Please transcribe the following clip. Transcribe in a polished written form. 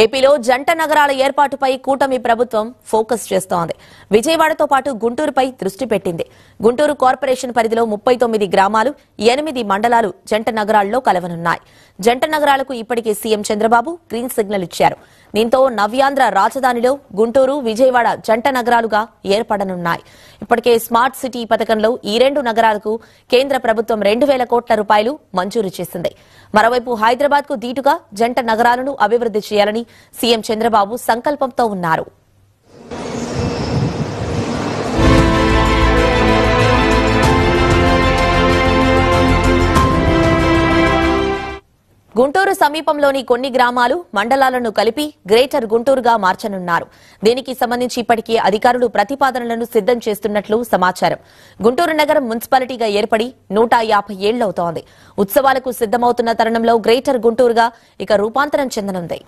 ఏపీలో జంట నగరాల ఏర్పాటుపై కూటమి ప్రభుత్వం ఫోకస్ చేస్తోంది. విజయవాడతో పాటు గుంటూరుపై దృష్టి పెట్టింది. గుంటూరు కార్పొరేషన్ పరిధిలో 39 గ్రామాలు, 8 మండలాలు జంట నగరాల్లో కలవనున్నాయి. జంట నగరాలకు ఇప్పటికే సీఎం చంద్రబాబు గ్రీన్ సిగ్నల్ ఇచ్చారు. దీంతో నవ్యాంధ్ర రాజధానిలో గుంటూరు, విజయవాడ జంట నగరాలుగా ఏర్పడనున్నాయి. ఇప్పటికే స్మార్ట్ సిటీ పథకంలో ఈ 2 నగరాలకు కేంద్ర ప్రభుత్వం 2,000 కోట్ల రూపాయలు మంజూరు చేసింది. మరోవైపు హైదరాబాద్ కు దీటుగా జంట నగరాలను అభివృద్ది చేయాలని సీఎం చంద్రబాబు సంకల్పంతో ఉన్నారు. గుంటూరు సమీపంలోని కొన్ని గ్రామాలు, మండలాలను కలిపి గ్రేటర్ గుంటూరుగా మార్చనున్నారు. దీనికి సంబంధించి ఇప్పటికే అధికారులు ప్రతిపాదనలను సిద్దం చేస్తున్నట్లు సమాచారం. గుంటూరు నగరం మున్సిపాలిటీగా ఏర్పడి 150 ఏళ్లవుతోంది. ఉత్సవాలకు సిద్దమవుతున్న తరుణంలో గ్రేటర్ గుంటూరుగా ఇక రూపాంతరం చెందనుంది.